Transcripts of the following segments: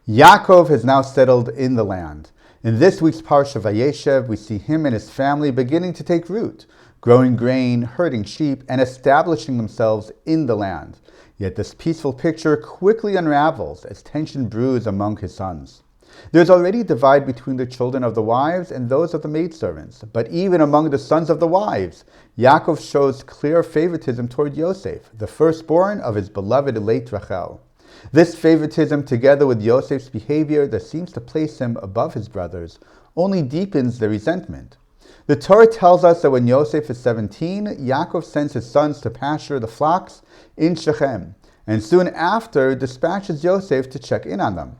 Yaakov has now settled in the land. In this week's parsha VaYeishev, we see him and his family beginning to take root, growing grain, herding sheep, and establishing themselves in the land. Yet this peaceful picture quickly unravels as tension brews among his sons. There's already a divide between the children of the wives and those of the maidservants, but even among the sons of the wives, Yaakov shows clear favoritism toward Yosef, the firstborn of his beloved late Rachel. This favoritism, together with Yosef's behavior that seems to place him above his brothers, only deepens the resentment. The Torah tells us that when Yosef is 17, Yaakov sends his sons to pasture the flocks in Shechem, and soon after dispatches Yosef to check in on them.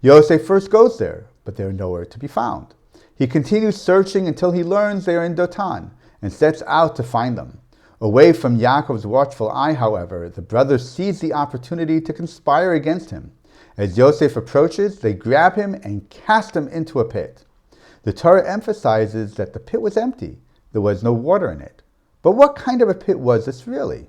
Yosef first goes there, but they are nowhere to be found. He continues searching until he learns they are in Dotan, and sets out to find them. Away from Yaakov's watchful eye, however, the brothers seize the opportunity to conspire against him. As Yosef approaches, they grab him and cast him into a pit. The Torah emphasizes that the pit was empty. There was no water in it. But what kind of a pit was this really?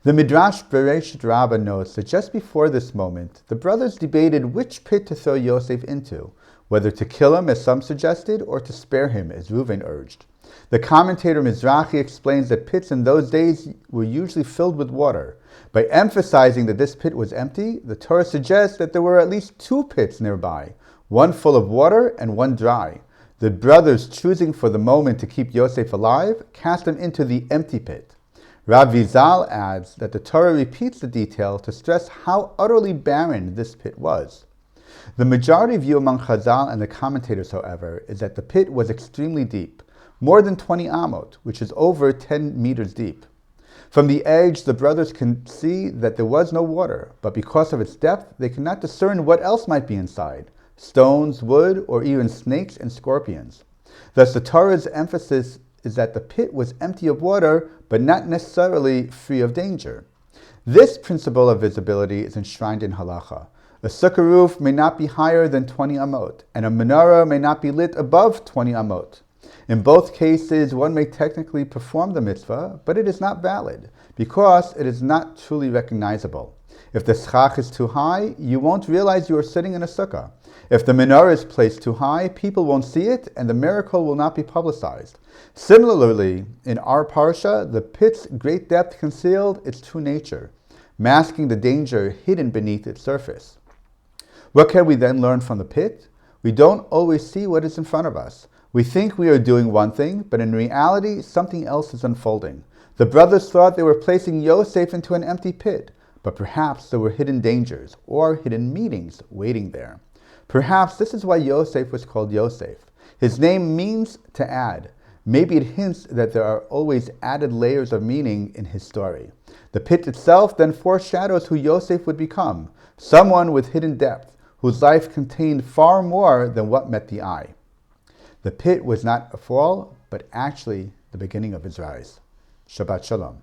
The Midrash Bereshit Rabbah notes that just before this moment, the brothers debated which pit to throw Yosef into, whether to kill him as some suggested or to spare him as Reuven urged. The commentator Mizrahi explains that pits in those days were usually filled with water. By emphasizing that this pit was empty, the Torah suggests that there were at least two pits nearby, one full of water and one dry. The brothers, choosing for the moment to keep Yosef alive, cast him into the empty pit. Rav Vizal adds that the Torah repeats the detail to stress how utterly barren this pit was. The majority view among Chazal and the commentators, however, is that the pit was extremely deep, more than 20 amot, which is over 10 meters deep. From the edge, the brothers can see that there was no water, but because of its depth, they cannot discern what else might be inside: stones, wood, or even snakes and scorpions. Thus, the Torah's emphasis is that the pit was empty of water, but not necessarily free of danger. This principle of visibility is enshrined in halacha. A sukkah roof may not be higher than 20 amot, and a menorah may not be lit above 20 amot. In both cases, one may technically perform the mitzvah, but it is not valid, because it is not truly recognizable. If the schach is too high, you won't realize you are sitting in a sukkah. If the menorah is placed too high, people won't see it, and the miracle will not be publicized. Similarly, in our parsha, the pit's great depth concealed its true nature, masking the danger hidden beneath its surface. What can we then learn from the pit? We don't always see what is in front of us. We think we are doing one thing, but in reality, something else is unfolding. The brothers thought they were placing Yosef into an empty pit, but perhaps there were hidden dangers or hidden meanings waiting there. Perhaps this is why Yosef was called Yosef. His name means to add. Maybe it hints that there are always added layers of meaning in his story. The pit itself then foreshadows who Yosef would become, someone with hidden depth, whose life contained far more than what met the eye. The pit was not a fall, but actually the beginning of his rise. Shabbat Shalom.